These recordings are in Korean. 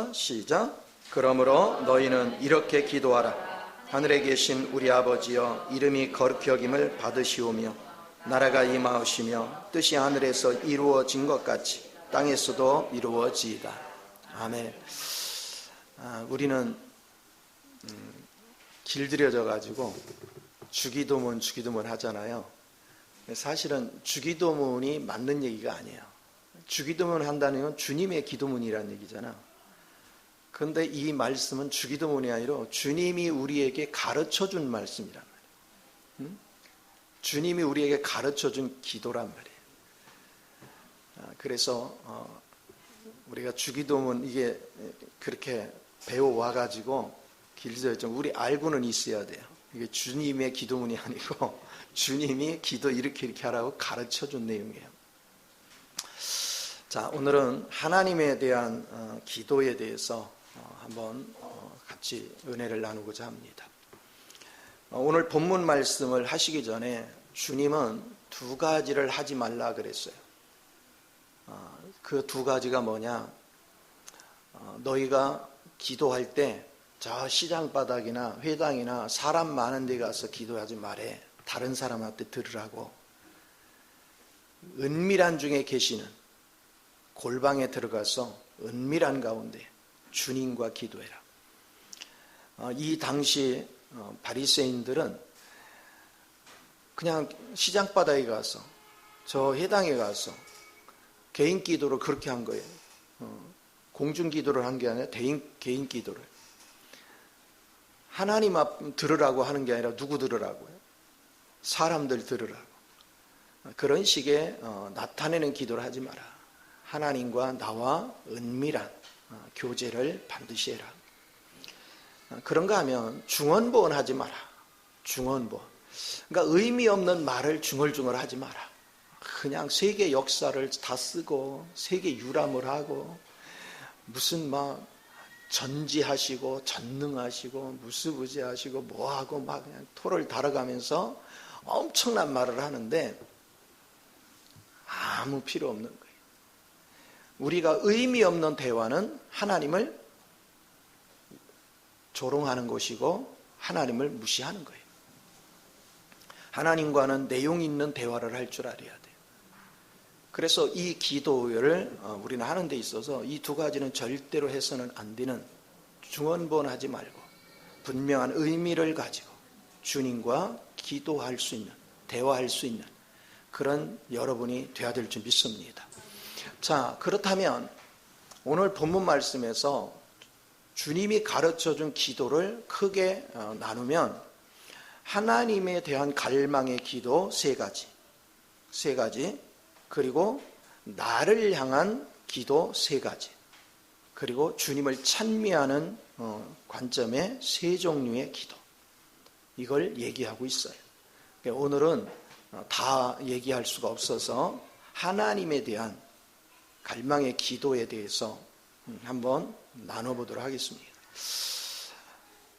합시다. 시작. 그러므로 너희는 이렇게 기도하라. 하늘에 계신 우리 아버지여, 이름이 거룩히 여김을 받으시오며 나라가 임하오시며 뜻이 하늘에서 이루어진 것 같이 땅에서도 이루어지이다. 아멘. 우리는 길들여져 가지고 주기도문 하잖아요. 사실은 주기도문이 맞는 얘기가 아니에요. 주기도문 한다는 건 주님의 기도문이라는 얘기잖아. 그런데 이 말씀은 주기도문이 아니라 주님이 우리에게 가르쳐준 말씀이란 말이에요. 주님이 우리에게 가르쳐준 기도란 말이에요. 그래서 우리가 주기도문 이게 그렇게 배워와가지고 길들여져 우리 알고는 있어야 돼요. 이게 주님의 기도문이 아니고 주님이 기도 이렇게 하라고 가르쳐준 내용이에요. 자, 오늘은 하나님에 대한 기도에 대해서 한번 같이 은혜를 나누고자 합니다. 오늘 본문 말씀을 하시기 전에 주님은 두 가지를 하지 말라 그랬어요. 그 두 가지가 뭐냐? 너희가 기도할 때 저 시장 바닥이나 회당이나 사람 많은 데 가서 기도하지 말래. 다른 사람한테 들으라고. 은밀한 중에 계시는 골방에 들어가서 은밀한 가운데 주님과 기도해라. 이 당시 바리새인들은 그냥 시장 바닥에 가서 저 회당에 가서 개인 기도를 그렇게 한 거예요. 공중 기도를 한 게 아니라 개인 기도를. 하나님 앞 들으라고 하는 게 아니라 누구 들으라고요? 사람들 들으라고. 그런 식의 나타내는 기도를 하지 마라. 하나님과 나와 은밀한 교제를 반드시 해라. 그런가 하면 중언부언 하지 마라. 중언부언. 그러니까 의미 없는 말을 중얼중얼 하지 마라. 그냥 세계 역사를 다 쓰고 세계 유람을 하고 무슨 막 전지하시고 전능하시고 무수부지하시고 뭐하고 막 그냥 토를 달아가면서 엄청난 말을 하는데 아무 필요 없는 거예요. 우리가 의미 없는 대화는 하나님을 조롱하는 것이고 하나님을 무시하는 거예요. 하나님과는 내용 있는 대화를 할 줄 알아야 돼요. 그래서 이 기도를 우리는 하는 데 있어서 이 두 가지는 절대로 해서는 안 되는, 중언부언하지 말고 분명한 의미를 가지고 주님과 기도할 수 있는, 대화할 수 있는 그런 여러분이 되어야 될 줄 믿습니다. 자, 그렇다면 오늘 본문 말씀에서 주님이 가르쳐준 기도를 크게 나누면 하나님에 대한 갈망의 기도 세 가지, 그리고 나를 향한 기도 세 가지, 그리고 주님을 찬미하는 관점의 세 종류의 기도, 이걸 얘기하고 있어요. 오늘은 다 얘기할 수가 없어서 하나님에 대한 갈망의 기도에 대해서 한번 나눠보도록 하겠습니다.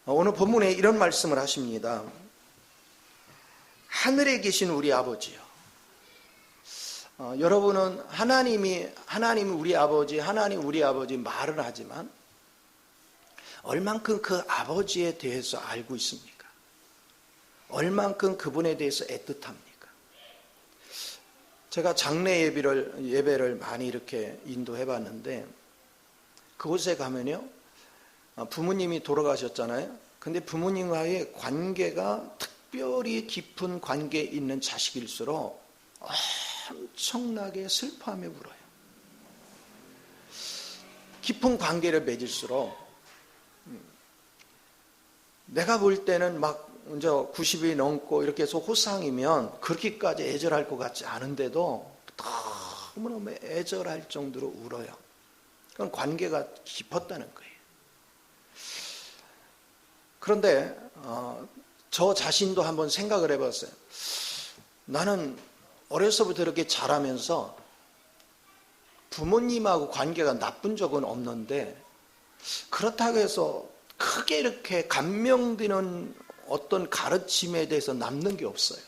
오늘 본문에 이런 말씀을 하십니다. 하늘에 계신 우리 아버지요. 여러분은 하나님 우리 아버지, 하나님 우리 아버지 말을 하지만 얼만큼 그 아버지에 대해서 알고 있습니까? 얼만큼 그분에 대해서 애틋합니까? 제가 장례 예배를 많이 이렇게 인도해 봤는데 그곳에 가면요, 부모님이 돌아가셨잖아요. 근데 부모님과의 관계가 특별히 깊은 관계에 있는 자식일수록 엄청나게 슬퍼하며 울어요. 깊은 관계를 맺을수록 내가 볼 때는 막 이제 90이 넘고 이렇게 해서 호상이면 그렇게까지 애절할 것 같지 않은데도 너무너무 애절할 정도로 울어요. 그건 관계가 깊었다는 거예요. 그런데 저 자신도 한번 생각을 해봤어요. 나는 어려서부터 이렇게 자라면서 부모님하고 관계가 나쁜 적은 없는데 그렇다고 해서 크게 이렇게 감명되는 어떤 가르침에 대해서 남는 게 없어요.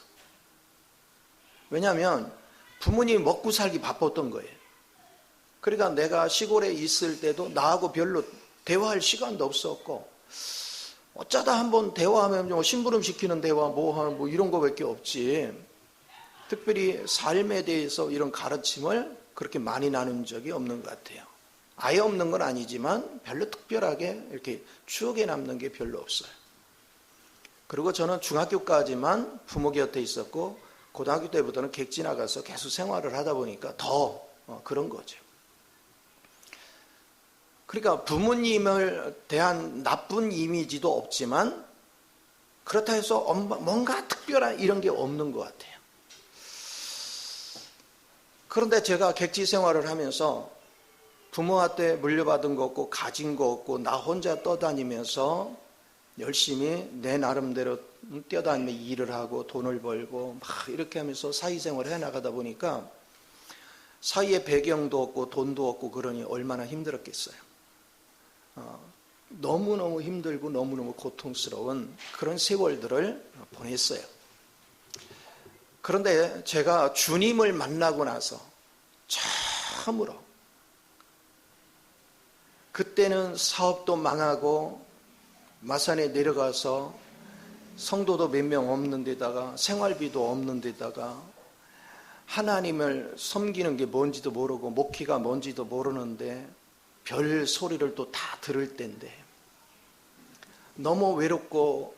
왜냐하면 부모님이 먹고 살기 바빴던 거예요. 그러니까 내가 시골에 있을 때도 나하고 별로 대화할 시간도 없었고, 어쩌다 한번 대화하면 뭐 심부름 시키는 대화 뭐 이런 거밖에 없지. 특별히 삶에 대해서 이런 가르침을 그렇게 많이 나눈 적이 없는 것 같아요. 아예 없는 건 아니지만 별로 특별하게 이렇게 추억에 남는 게 별로 없어요. 그리고 저는 중학교까지만 부모 곁에 있었고, 고등학교 때부터는 객지 나가서 계속 생활을 하다 보니까 더 그런 거죠. 그러니까 부모님을 대한 나쁜 이미지도 없지만, 그렇다 해서 뭔가 특별한 이런 게 없는 것 같아요. 그런데 제가 객지 생활을 하면서 부모한테 물려받은 거 없고 가진 거 없고 나 혼자 떠다니면서 열심히 내 나름대로 뛰어다니며 일을 하고 돈을 벌고 막 이렇게 하면서 사회생활을 해나가다 보니까 사회의 배경도 없고 돈도 없고 그러니 얼마나 힘들었겠어요. 너무너무 힘들고 너무너무 고통스러운 그런 세월들을 보냈어요. 그런데 제가 주님을 만나고 나서 처음으로, 그때는 사업도 망하고 마산에 내려가서 성도도 몇 명 없는 데다가 생활비도 없는 데다가 하나님을 섬기는 게 뭔지도 모르고 목회가 뭔지도 모르는데 별 소리를 또 다 들을 때인데 너무 외롭고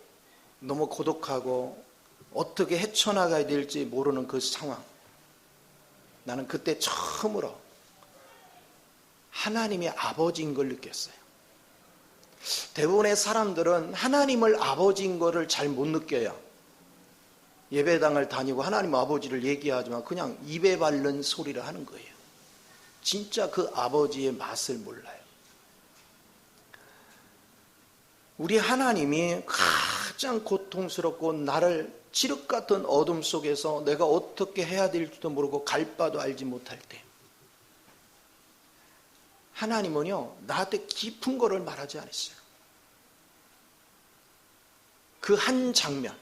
너무 고독하고 어떻게 헤쳐나가야 될지 모르는 그 상황, 나는 그때 처음으로 하나님이 아버지인 걸 느꼈어요. 대부분의 사람들은 하나님을 아버지인 거를 잘 못 느껴요. 예배당을 다니고 하나님 아버지를 얘기하지만 그냥 입에 바른 소리를 하는 거예요. 진짜 그 아버지의 맛을 몰라요. 우리 하나님이 가장 고통스럽고 나를 칠흑 같은 어둠 속에서 내가 어떻게 해야 될지도 모르고 갈 바도 알지 못할 때, 하나님은요 나한테 깊은 거를 말하지 않았어요. 그 한 장면,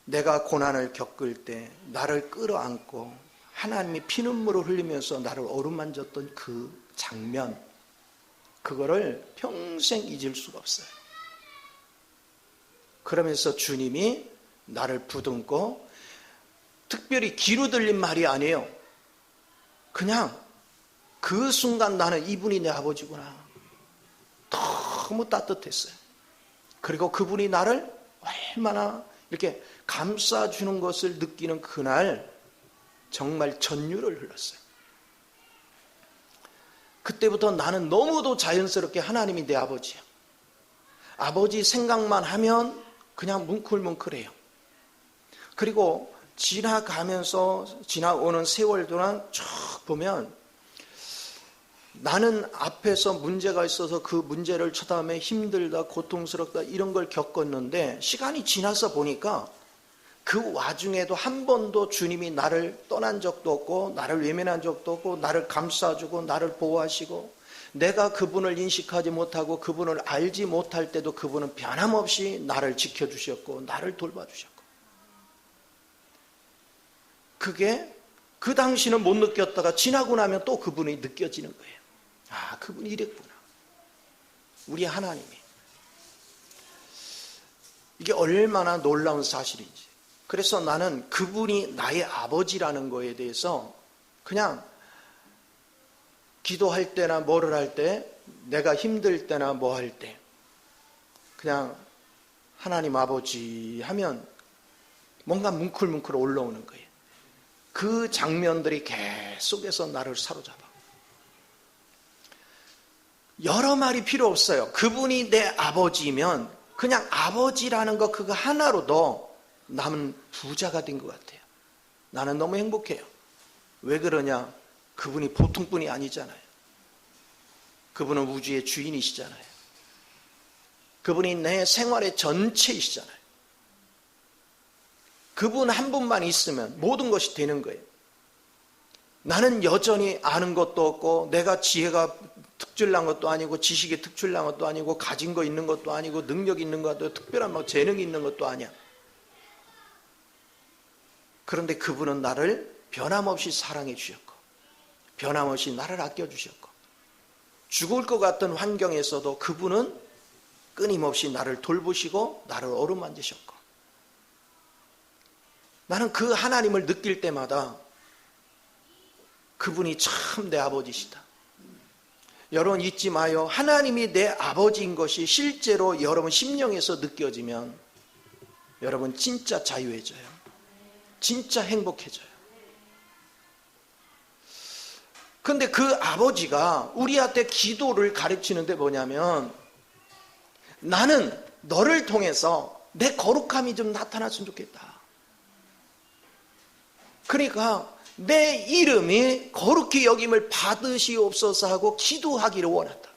내가 고난을 겪을 때 나를 끌어안고 하나님이 피눈물을 흘리면서 나를 어루만졌던 그 장면, 그거를 평생 잊을 수가 없어요. 그러면서 주님이 나를 부둥고, 특별히 귀로 들린 말이 아니에요. 그냥 그 순간 나는 이분이 내 아버지구나. 너무 따뜻했어요. 그리고 그분이 나를 얼마나 이렇게 감싸주는 것을 느끼는 그날 정말 전율을 흘렀어요. 그때부터 나는 너무도 자연스럽게 하나님이 내 아버지야. 아버지 생각만 하면 그냥 뭉클뭉클해요. 그리고 지나오는 세월 동안 쭉 보면 나는 앞에서 문제가 있어서 그 문제를 쳐다보며 힘들다, 고통스럽다 이런 걸 겪었는데, 시간이 지나서 보니까 그 와중에도 한 번도 주님이 나를 떠난 적도 없고 나를 외면한 적도 없고 나를 감싸주고 나를 보호하시고, 내가 그분을 인식하지 못하고 그분을 알지 못할 때도 그분은 변함없이 나를 지켜주셨고 나를 돌봐주셨고, 그게 그 당시는 못 느꼈다가 지나고 나면 또 그분이 느껴지는 거예요. 아, 그분이 이랬구나. 우리 하나님이. 이게 얼마나 놀라운 사실인지. 그래서 나는 그분이 나의 아버지라는 거에 대해서 그냥 기도할 때나 뭐를 할 때, 내가 힘들 때나 뭐 할 때 그냥 하나님 아버지 하면 뭔가 뭉클뭉클 올라오는 거예요. 그 장면들이 계속해서 나를 사로잡아. 여러 말이 필요 없어요. 그분이 내 아버지면 그냥 아버지라는 거 그거 하나로도 남은 부자가 된 것 같아요. 나는 너무 행복해요. 왜 그러냐? 그분이 보통 분이 아니잖아요. 그분은 우주의 주인이시잖아요. 그분이 내 생활의 전체이시잖아요. 그분 한 분만 있으면 모든 것이 되는 거예요. 나는 여전히 아는 것도 없고 내가 지혜가 특출난 것도 아니고 지식이 특출난 것도 아니고 가진 거 있는 것도 아니고 능력 있는 것도 특별한 뭐 재능이 있는 것도 아니야. 그런데 그분은 나를 변함없이 사랑해 주셨고 변함없이 나를 아껴 주셨고 죽을 것 같은 환경에서도 그분은 끊임없이 나를 돌보시고 나를 어루만지셨고, 나는 그 하나님을 느낄 때마다 그분이 참 내 아버지시다. 여러분 잊지 마요. 하나님이 내 아버지인 것이 실제로 여러분 심령에서 느껴지면 여러분 진짜 자유해져요. 진짜 행복해져요. 근데 그 아버지가 우리한테 기도를 가르치는데 뭐냐면, 나는 너를 통해서 내 거룩함이 좀 나타났으면 좋겠다. 그러니까 내 이름이 거룩히 여김을 받으시옵소서 하고 기도하기를 원한다.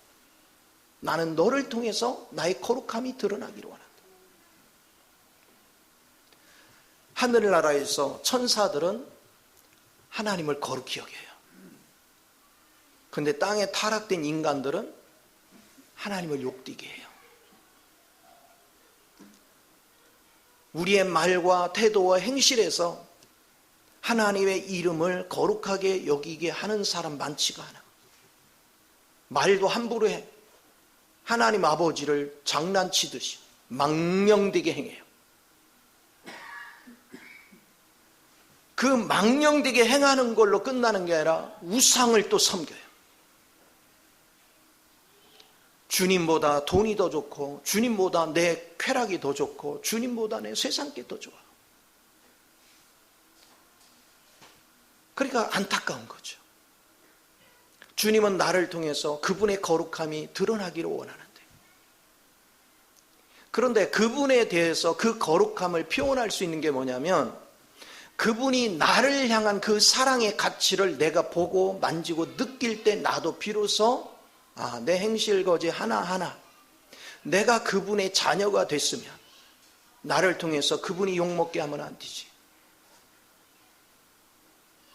나는 너를 통해서 나의 거룩함이 드러나기를 원한다. 하늘나라에서 천사들은 하나님을 거룩히 여겨요. 그런데 땅에 타락된 인간들은 하나님을 욕되게 해요. 우리의 말과 태도와 행실에서 하나님의 이름을 거룩하게 여기게 하는 사람 많지가 않아. 말도 함부로 해. 하나님 아버지를 장난치듯이 망령되게 행해요. 그 망령되게 행하는 걸로 끝나는 게 아니라 우상을 또 섬겨요. 주님보다 돈이 더 좋고, 주님보다 내 쾌락이 더 좋고, 주님보다 내 세상게 더 좋아. 그러니까 안타까운 거죠. 주님은 나를 통해서 그분의 거룩함이 드러나기를 원하는데, 그런데 그분에 대해서 그 거룩함을 표현할 수 있는 게 뭐냐면, 그분이 나를 향한 그 사랑의 가치를 내가 보고 만지고 느낄 때 나도 비로소 내 행실거지 하나하나 내가 그분의 자녀가 됐으면 나를 통해서 그분이 욕먹게 하면 안 되지.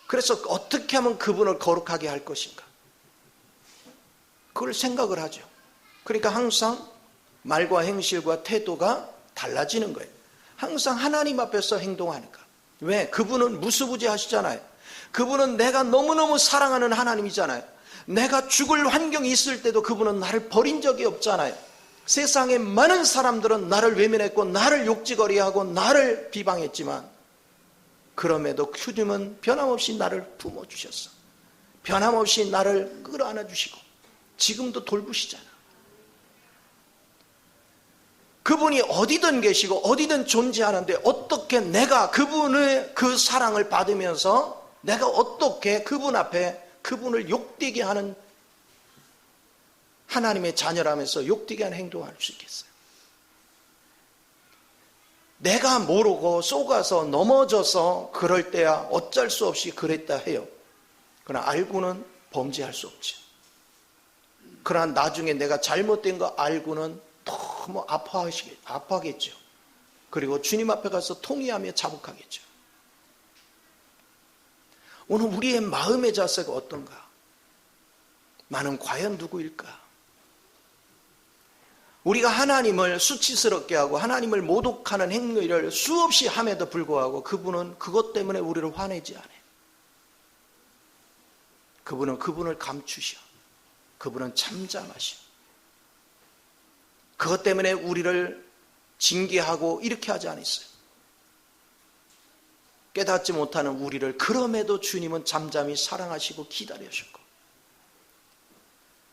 그래서 어떻게 하면 그분을 거룩하게 할 것인가, 그걸 생각을 하죠. 그러니까 항상 말과 행실과 태도가 달라지는 거예요. 항상 하나님 앞에서 행동하니까. 왜? 그분은 무수부지하시잖아요. 그분은 내가 너무너무 사랑하는 하나님이잖아요. 내가 죽을 환경이 있을 때도 그분은 나를 버린 적이 없잖아요. 세상의 많은 사람들은 나를 외면했고 나를 욕지거리하고 나를 비방했지만, 그럼에도 주님은 변함없이 나를 품어주셨어. 변함없이 나를 끌어안아 주시고 지금도 돌보시잖아. 그분이 어디든 계시고 어디든 존재하는데 어떻게 내가 그분의 그 사랑을 받으면서 내가 어떻게 그분 앞에 그분을 욕되게 하는, 하나님의 자녀라면서 욕되게 하는 행동을 할 수 있겠어요? 내가 모르고 속아서 넘어져서 그럴 때야 어쩔 수 없이 그랬다 해요. 그러나 알고는 범죄할 수 없지. 그러나 나중에 내가 잘못된 거 알고는 너무 아파하겠죠. 그리고 주님 앞에 가서 통회하며 자복하겠죠. 오늘 우리의 마음의 자세가 어떤가? 나는 과연 누구일까? 우리가 하나님을 수치스럽게 하고 하나님을 모독하는 행위를 수없이 함에도 불구하고 그분은 그것 때문에 우리를 화내지 않아요. 그분은 그분을 감추셔. 그분은 잠잠하셔. 그것 때문에 우리를 징계하고 이렇게 하지 않았어요. 깨닫지 못하는 우리를 그럼에도 주님은 잠잠히 사랑하시고 기다리셨고,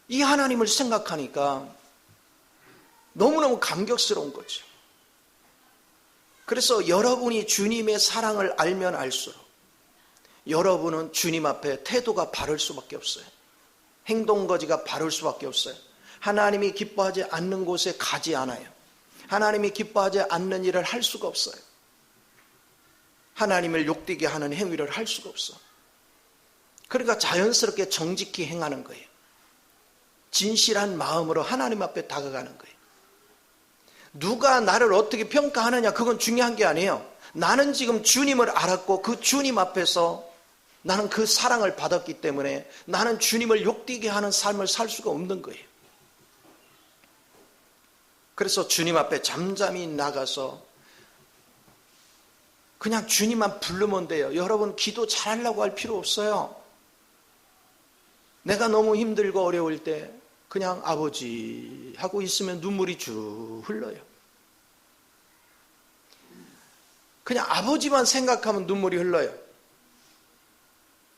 이 하나님을 생각하니까 너무너무 감격스러운 거죠. 그래서 여러분이 주님의 사랑을 알면 알수록 여러분은 주님 앞에 태도가 바를 수밖에 없어요. 행동거지가 바를 수밖에 없어요. 하나님이 기뻐하지 않는 곳에 가지 않아요. 하나님이 기뻐하지 않는 일을 할 수가 없어요. 하나님을 욕되게 하는 행위를 할 수가 없어. 그러니까 자연스럽게 정직히 행하는 거예요. 진실한 마음으로 하나님 앞에 다가가는 거예요. 누가 나를 어떻게 평가하느냐, 그건 중요한 게 아니에요. 나는 지금 주님을 알았고 그 주님 앞에서 나는 그 사랑을 받았기 때문에 나는 주님을 욕되게 하는 삶을 살 수가 없는 거예요. 그래서 주님 앞에 잠잠히 나가서 그냥 주님만 부르면 돼요. 여러분 기도 잘하려고 할 필요 없어요. 내가 너무 힘들고 어려울 때 그냥 아버지 하고 있으면 눈물이 쭉 흘러요. 그냥 아버지만 생각하면 눈물이 흘러요.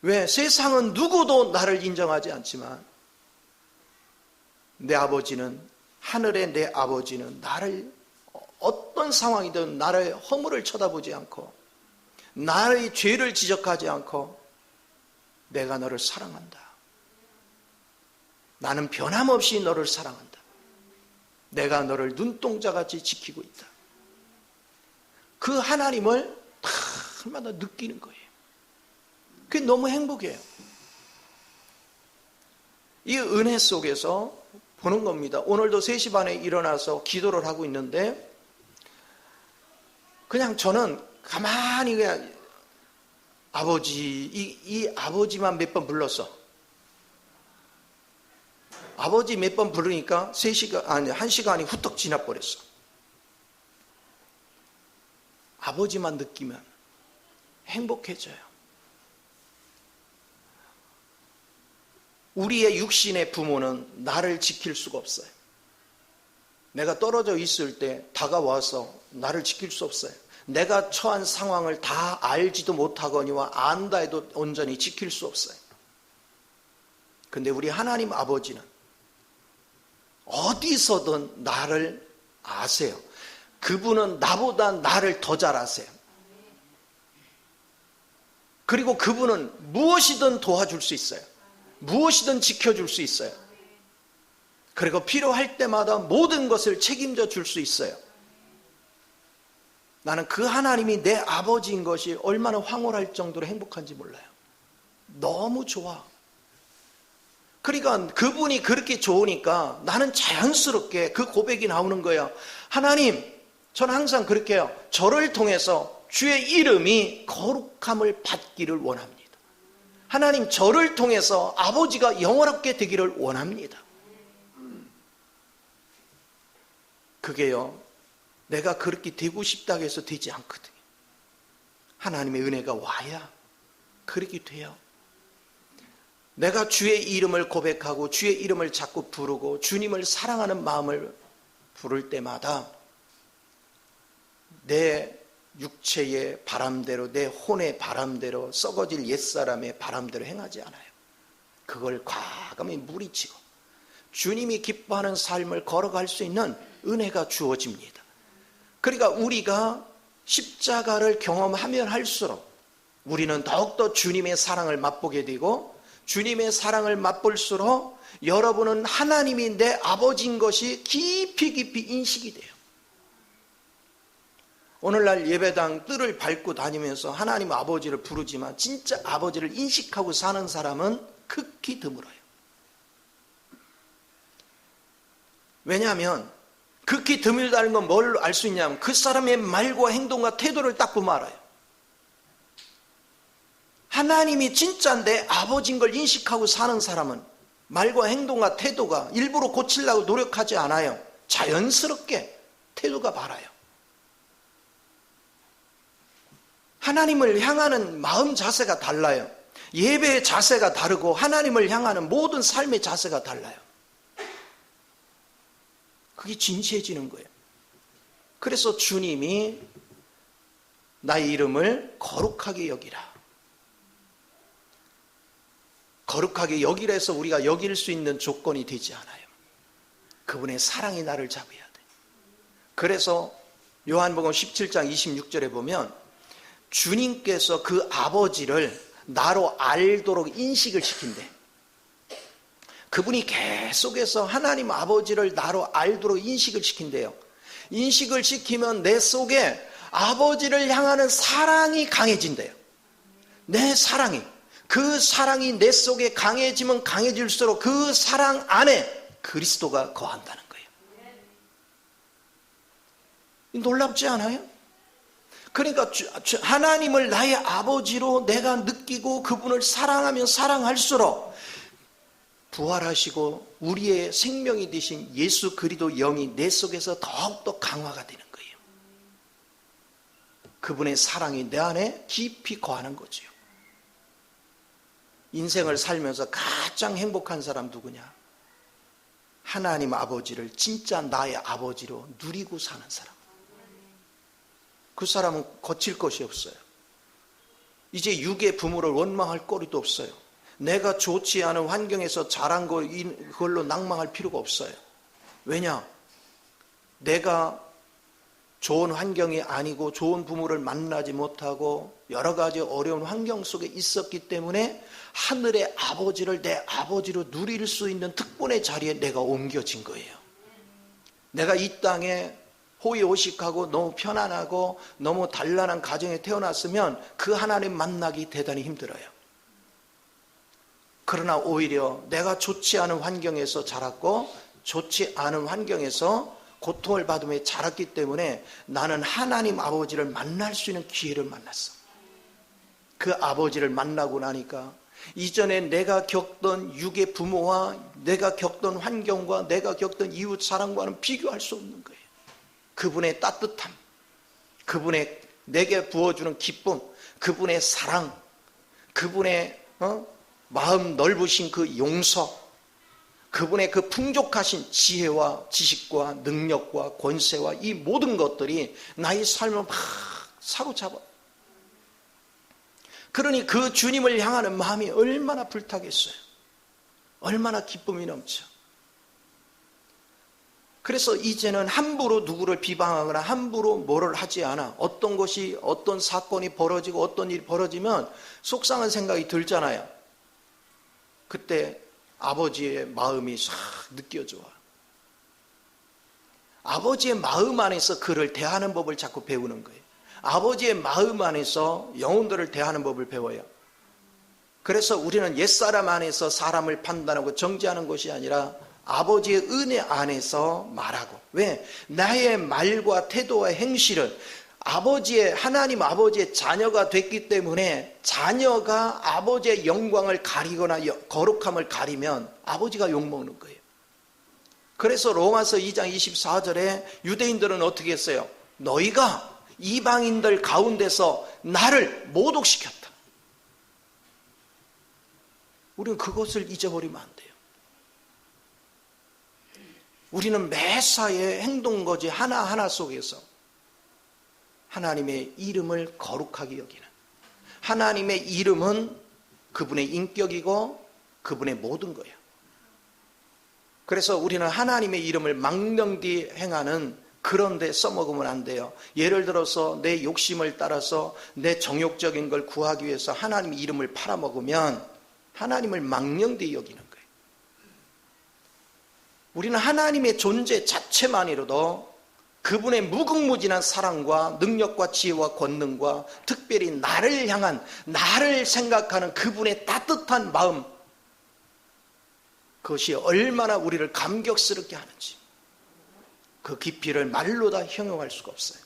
왜? 세상은 누구도 나를 인정하지 않지만 내 아버지는, 하늘의 내 아버지는 나를 어떤 상황이든 나를 허물을 쳐다보지 않고 나의 죄를 지적하지 않고 내가 너를 사랑한다. 나는 변함없이 너를 사랑한다. 내가 너를 눈동자같이 지키고 있다. 그 하나님을 얼마나 느끼는 거예요. 그게 너무 행복해요. 이 은혜 속에서 보는 겁니다. 오늘도 3시 반에 일어나서 기도를 하고 있는데 그냥 저는 가만히 그냥 아버지, 이 아버지만 몇 번 불렀어. 아버지 몇 번 부르니까 1시간이 후딱 지나버렸어. 아버지만 느끼면 행복해져요. 우리의 육신의 부모는 나를 지킬 수가 없어요. 내가 떨어져 있을 때 다가와서 나를 지킬 수 없어요. 내가 처한 상황을 다 알지도 못하거니와 안다 해도 온전히 지킬 수 없어요. 근데 우리 하나님 아버지는 어디서든 나를 아세요. 그분은 나보다 나를 더 잘 아세요. 그리고 그분은 무엇이든 도와줄 수 있어요. 무엇이든 지켜줄 수 있어요. 그리고 필요할 때마다 모든 것을 책임져 줄 수 있어요. 나는 그 하나님이 내 아버지인 것이 얼마나 황홀할 정도로 행복한지 몰라요. 너무 좋아. 그러니까 그분이 그렇게 좋으니까 나는 자연스럽게 그 고백이 나오는 거예요. 하나님, 저는 항상 그렇게 해요. 저를 통해서 주의 이름이 거룩함을 받기를 원합니다. 하나님, 저를 통해서 아버지가 영원롭게 되기를 원합니다. 그게요, 내가 그렇게 되고 싶다고 해서 되지 않거든요. 하나님의 은혜가 와야 그렇게 돼요. 내가 주의 이름을 고백하고 주의 이름을 자꾸 부르고 주님을 사랑하는 마음을 부를 때마다 내 육체의 바람대로, 내 혼의 바람대로, 썩어질 옛사람의 바람대로 행하지 않아요. 그걸 과감히 물리치고 주님이 기뻐하는 삶을 걸어갈 수 있는 은혜가 주어집니다. 그러니까 우리가 십자가를 경험하면 할수록 우리는 더욱더 주님의 사랑을 맛보게 되고, 주님의 사랑을 맛볼수록 여러분은 하나님이 내 아버지인 것이 깊이 인식이 돼요. 오늘날 예배당 뜰을 밟고 다니면서 하나님 아버지를 부르지만 진짜 아버지를 인식하고 사는 사람은 극히 드물어요. 왜냐하면 극히 드물다는 건 뭘 알 수 있냐면 그 사람의 말과 행동과 태도를 딱 보면 알아요. 하나님이 진짜 내 아버지인 걸 인식하고 사는 사람은 말과 행동과 태도가 일부러 고치려고 노력하지 않아요. 자연스럽게 태도가 바라요. 하나님을 향하는 마음 자세가 달라요. 예배의 자세가 다르고 하나님을 향하는 모든 삶의 자세가 달라요. 그게 진지해지는 거예요. 그래서 주님이 나의 이름을 거룩하게 여기라. 거룩하게 여기라 해서 우리가 여길 수 있는 조건이 되지 않아요. 그분의 사랑이 나를 잡아야 돼. 그래서 요한복음 17장 26절에 보면 주님께서 그 아버지를 나로 알도록 인식을 시킨대. 그분이 계속해서 하나님 아버지를 나로 알도록 인식을 시킨대요. 인식을 시키면 내 속에 아버지를 향하는 사랑이 강해진대요. 내 사랑이. 그 사랑이 내 속에 강해지면 강해질수록 그 사랑 안에 그리스도가 거한다는 거예요. 놀랍지 않아요? 그러니까 하나님을 나의 아버지로 내가 느끼고 그분을 사랑하면 사랑할수록 부활하시고 우리의 생명이 되신 예수 그리스도 영이 내 속에서 더욱더 강화가 되는 거예요. 그분의 사랑이 내 안에 깊이 거하는 거죠. 인생을 살면서 가장 행복한 사람 누구냐? 하나님 아버지를 진짜 나의 아버지로 누리고 사는 사람. 그 사람은 거칠 것이 없어요. 이제 육의 부모를 원망할 거리도 없어요. 내가 좋지 않은 환경에서 자란 그걸로 낭망할 필요가 없어요. 왜냐? 내가 좋은 환경이 아니고 좋은 부모를 만나지 못하고 여러 가지 어려운 환경 속에 있었기 때문에 하늘의 아버지를 내 아버지로 누릴 수 있는 특권의 자리에 내가 옮겨진 거예요. 내가 이 땅에 호의호식하고 너무 편안하고 너무 단란한 가정에 태어났으면 그 하나님 만나기 대단히 힘들어요. 그러나 오히려 내가 좋지 않은 환경에서 자랐고 좋지 않은 환경에서 고통을 받으며 자랐기 때문에 나는 하나님 아버지를 만날 수 있는 기회를 만났어. 그 아버지를 만나고 나니까 이전에 내가 겪던 육의 부모와 내가 겪던 환경과 내가 겪던 이웃 사랑과는 비교할 수 없는 거예요. 그분의 따뜻함, 그분의 내게 부어주는 기쁨, 그분의 사랑, 그분의 마음 넓으신 그 용서, 그분의 그 풍족하신 지혜와 지식과 능력과 권세와 이 모든 것들이 나의 삶을 막 사로잡아. 그러니 그 주님을 향하는 마음이 얼마나 불타겠어요. 얼마나 기쁨이 넘쳐. 그래서 이제는 함부로 누구를 비방하거나 함부로 뭐를 하지 않아. 어떤 것이 어떤 사건이 벌어지고 어떤 일이 벌어지면 속상한 생각이 들잖아요. 그때 아버지의 마음이 싹 느껴져. 아버지의 마음 안에서 그를 대하는 법을 자꾸 배우는 거예요. 아버지의 마음 안에서 영혼들을 대하는 법을 배워요. 그래서 우리는 옛사람 안에서 사람을 판단하고 정죄하는 것이 아니라 아버지의 은혜 안에서 말하고. 왜? 나의 말과 태도와 행실은 하나님 아버지의 자녀가 됐기 때문에 자녀가 아버지의 영광을 가리거나 거룩함을 가리면 아버지가 욕먹는 거예요. 그래서 로마서 2장 24절에 유대인들은 어떻게 했어요? 너희가 이방인들 가운데서 나를 모독시켰다. 우리는 그것을 잊어버리면 안 돼요. 우리는 매사의 행동거지 하나하나 속에서 하나님의 이름을 거룩하게 여기는, 하나님의 이름은 그분의 인격이고 그분의 모든 거예요. 그래서 우리는 하나님의 이름을 망령되이 행하는 그런 데 써먹으면 안 돼요. 예를 들어서 내 욕심을 따라서 내 정욕적인 걸 구하기 위해서 하나님의 이름을 팔아먹으면 하나님을 망령되이 여기는 거예요. 우리는 하나님의 존재 자체만으로도 그분의 무궁무진한 사랑과 능력과 지혜와 권능과 특별히 나를 향한, 나를 생각하는 그분의 따뜻한 마음, 그것이 얼마나 우리를 감격스럽게 하는지 그 깊이를 말로 다 형용할 수가 없어요.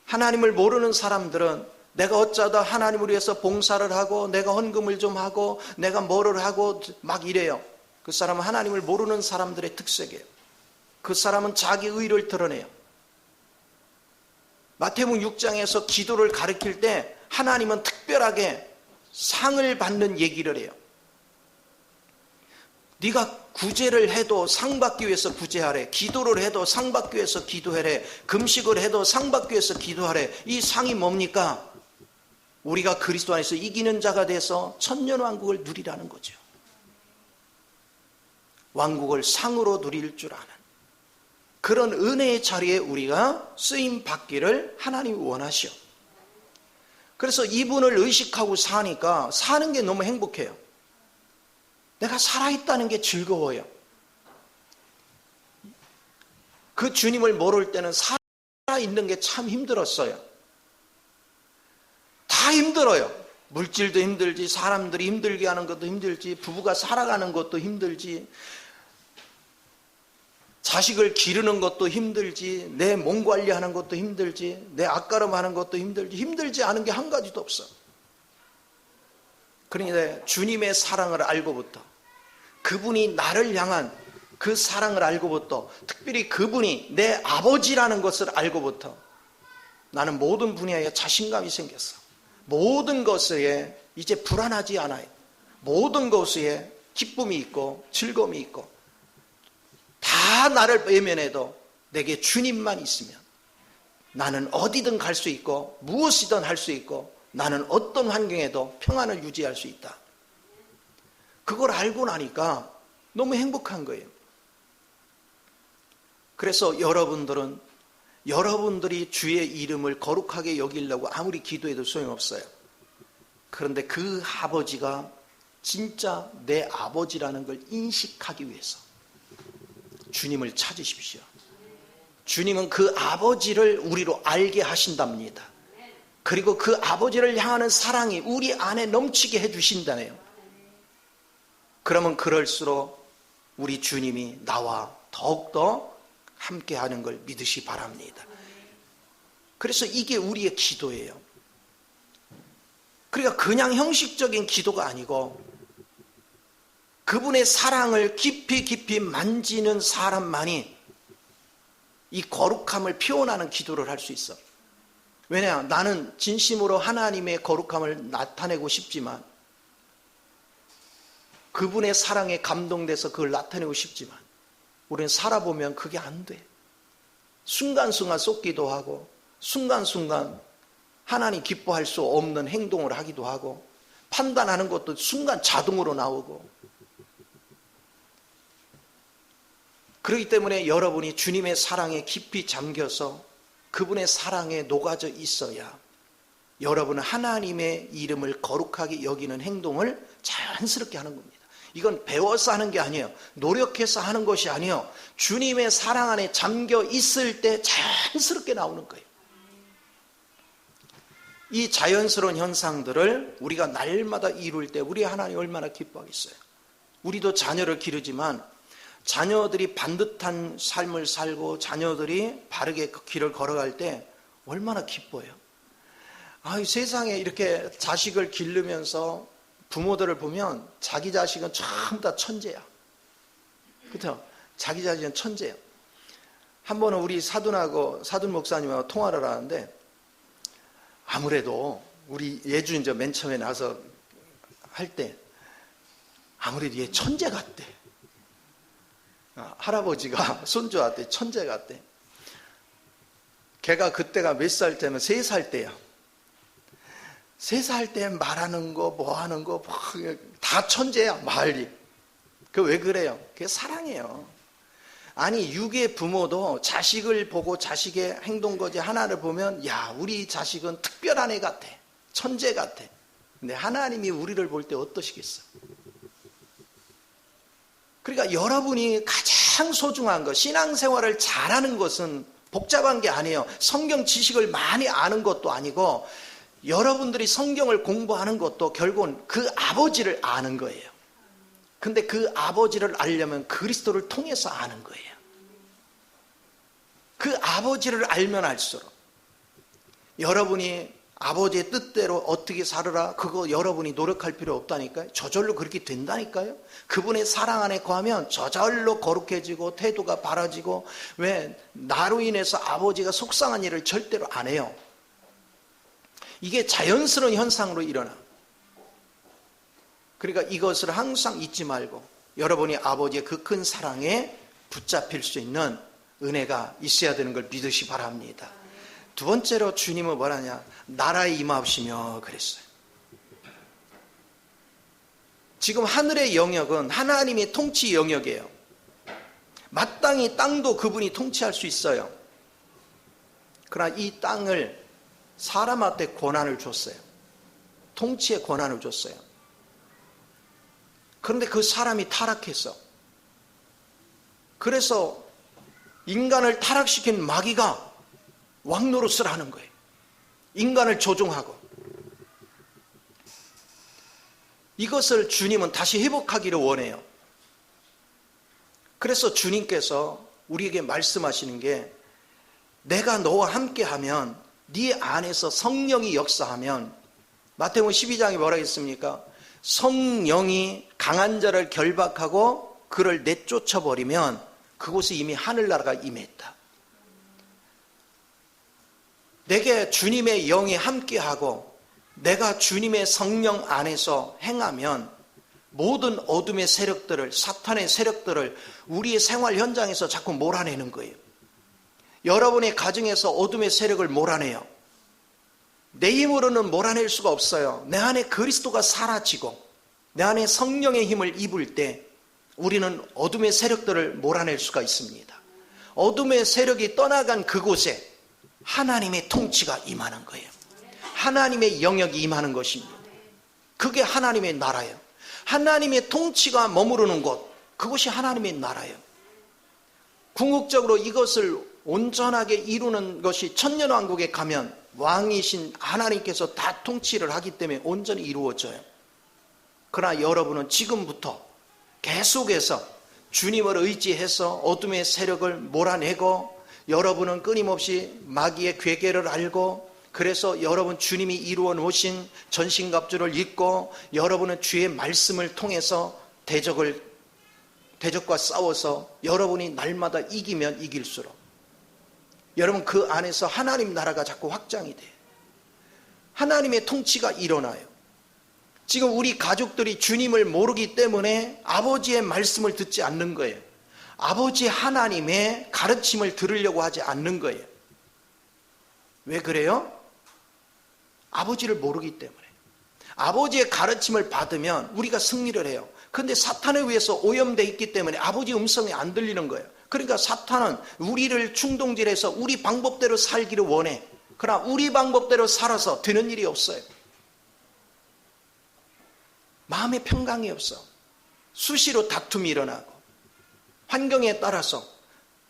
하나님을 모르는 사람들은 내가 어쩌다 하나님을 위해서 봉사를 하고 내가 헌금을 좀 하고 내가 뭐를 하고 막 이래요. 그 사람은 하나님을 모르는 사람들의 특색이에요. 그 사람은 자기 의를 드러내요. 마태복음 6장에서 기도를 가르칠 때 하나님은 특별하게 상을 받는 얘기를 해요. 네가 구제를 해도 상 받기 위해서 구제하래. 기도를 해도 상 받기 위해서 기도하래. 금식을 해도 상 받기 위해서 기도하래. 이 상이 뭡니까? 우리가 그리스도 안에서 이기는 자가 돼서 천년왕국을 누리라는 거죠. 왕국을 상으로 누릴 줄 아는 그런 은혜의 자리에 우리가 쓰임 받기를 하나님이 원하시오. 그래서 이분을 의식하고 사니까 사는 게 너무 행복해요. 내가 살아있다는 게 즐거워요. 그 주님을 모를 때는 살아있는 게 참 힘들었어요. 다 힘들어요. 물질도 힘들지, 사람들이 힘들게 하는 것도 힘들지, 부부가 살아가는 것도 힘들지, 자식을 기르는 것도 힘들지, 내 몸 관리하는 것도 힘들지, 내 앞가름하는 것도 힘들지, 힘들지 않은 게 한 가지도 없어. 그러니까 주님의 사랑을 알고부터, 그분이 나를 향한 그 사랑을 알고부터, 특별히 그분이 내 아버지라는 것을 알고부터 나는 모든 분야에 자신감이 생겼어. 모든 것에 이제 불안하지 않아요. 모든 것에 기쁨이 있고 즐거움이 있고 다 나를 외면해도 내게 주님만 있으면 나는 어디든 갈 수 있고 무엇이든 할 수 있고 나는 어떤 환경에도 평안을 유지할 수 있다. 그걸 알고 나니까 너무 행복한 거예요. 그래서 여러분들이 주의 이름을 거룩하게 여기려고 아무리 기도해도 소용없어요. 그런데 그 아버지가 진짜 내 아버지라는 걸 인식하기 위해서 주님을 찾으십시오. 주님은 그 아버지를 우리로 알게 하신답니다. 그리고 그 아버지를 향하는 사랑이 우리 안에 넘치게 해주신다네요. 그러면 그럴수록 우리 주님이 나와 더욱더 함께하는 걸 믿으시 바랍니다. 그래서 이게 우리의 기도예요. 그러니까 그냥 형식적인 기도가 아니고 그분의 사랑을 깊이 깊이 만지는 사람만이 이 거룩함을 표현하는 기도를 할 수 있어. 왜냐? 나는 진심으로 하나님의 거룩함을 나타내고 싶지만 그분의 사랑에 감동돼서 그걸 나타내고 싶지만 우리는 살아보면 그게 안 돼. 순간순간 쏟기도 하고 순간순간 하나님 기뻐할 수 없는 행동을 하기도 하고 판단하는 것도 순간 자동으로 나오고. 그렇기 때문에 여러분이 주님의 사랑에 깊이 잠겨서 그분의 사랑에 녹아져 있어야 여러분은 하나님의 이름을 거룩하게 여기는 행동을 자연스럽게 하는 겁니다. 이건 배워서 하는 게 아니에요. 노력해서 하는 것이 아니에요. 주님의 사랑 안에 잠겨 있을 때 자연스럽게 나오는 거예요. 이 자연스러운 현상들을 우리가 날마다 이룰 때 우리 하나님 얼마나 기뻐하겠어요. 우리도 자녀를 기르지만 자녀들이 반듯한 삶을 살고 자녀들이 바르게 그 길을 걸어갈 때 얼마나 기뻐요. 세상에 이렇게 자식을 기르면서 부모들을 보면 자기 자식은 전부 다 천재야. 그렇죠? 자기 자식은 천재야. 한 번은 우리 사돈 목사님하고 통화를 하는데 아무래도 우리 예주 이제 맨 처음에 나서 할 때 아무래도 얘 천재 같대. 할아버지가 손주한테 천재 같대. 걔가 그때가 몇 살 때면 3살 때야. 3살 때 말하는 거 뭐 하는 거 다 천재야. 말이. 그 왜 그래요? 그게 사랑이에요. 아니 육의 부모도 자식을 보고 자식의 행동거지 하나를 보면 야 우리 자식은 특별한 애 같아. 천재 같아. 근데 하나님이 우리를 볼 때 어떠시겠어? 그러니까 여러분이 가장 소중한 것, 신앙생활을 잘하는 것은 복잡한 게 아니에요. 성경 지식을 많이 아는 것도 아니고 여러분들이 성경을 공부하는 것도 결국은 그 아버지를 아는 거예요. 근데 그 아버지를 알려면 그리스도를 통해서 아는 거예요. 그 아버지를 알면 알수록 여러분이 아버지의 뜻대로 어떻게 살으라 그거 여러분이 노력할 필요 없다니까요. 저절로 그렇게 된다니까요. 그분의 사랑 안에 거하면 저절로 거룩해지고 태도가 바라지고 왜 나로 인해서 아버지가 속상한 일을 절대로 안 해요. 이게 자연스러운 현상으로 일어나. 그러니까 이것을 항상 잊지 말고 여러분이 아버지의 그 큰 사랑에 붙잡힐 수 있는 은혜가 있어야 되는 걸 믿으시 바랍니다. 두 번째로 주님은 뭐라냐? 나라에 임하시며 그랬어요. 지금 하늘의 영역은 하나님의 통치 영역이에요. 마땅히 땅도 그분이 통치할 수 있어요. 그러나 이 땅을 사람한테 권한을 줬어요. 통치의 권한을 줬어요. 그런데 그 사람이 타락했어. 그래서 인간을 타락시킨 마귀가 왕노릇을 하는 거예요. 인간을 조종하고. 이것을 주님은 다시 회복하기를 원해요. 그래서 주님께서 우리에게 말씀하시는 게 내가 너와 함께하면 네 안에서 성령이 역사하면 마태복음 12장에 뭐라 했습니까? 성령이 강한 자를 결박하고 그를 내쫓아버리면 그곳에 이미 하늘나라가 임했다. 내게 주님의 영이 함께하고 내가 주님의 성령 안에서 행하면 모든 어둠의 세력들을, 사탄의 세력들을 우리의 생활 현장에서 자꾸 몰아내는 거예요. 여러분의 가정에서 어둠의 세력을 몰아내요. 내 힘으로는 몰아낼 수가 없어요. 내 안에 그리스도가 사라지고 내 안에 성령의 힘을 입을 때 우리는 어둠의 세력들을 몰아낼 수가 있습니다. 어둠의 세력이 떠나간 그곳에 하나님의 통치가 임하는 거예요. 하나님의 영역이 임하는 것입니다. 그게 하나님의 나라예요. 하나님의 통치가 머무르는 곳, 그것이 하나님의 나라예요. 궁극적으로 이것을 온전하게 이루는 것이 천년왕국에 가면 왕이신 하나님께서 다 통치를 하기 때문에 온전히 이루어져요. 그러나 여러분은 지금부터 계속해서 주님을 의지해서 어둠의 세력을 몰아내고, 여러분은 끊임없이 마귀의 괴계를 알고, 그래서 여러분 주님이 이루어 놓으신 전신갑주를 입고, 여러분은 주의 말씀을 통해서 대적과 싸워서 여러분이 날마다 이기면 이길수록 여러분 그 안에서 하나님 나라가 자꾸 확장이 돼요. 하나님의 통치가 일어나요. 지금 우리 가족들이 주님을 모르기 때문에 아버지의 말씀을 듣지 않는 거예요. 아버지 하나님의 가르침을 들으려고 하지 않는 거예요. 왜 그래요? 아버지를 모르기 때문에. 아버지의 가르침을 받으면 우리가 승리를 해요. 그런데 사탄에 의해서 오염되어 있기 때문에 아버지 음성이 안 들리는 거예요. 그러니까 사탄은 우리를 충동질해서 우리 방법대로 살기를 원해. 그러나 우리 방법대로 살아서 되는 일이 없어요. 마음의 평강이 없어. 수시로 다툼이 일어나고, 환경에 따라서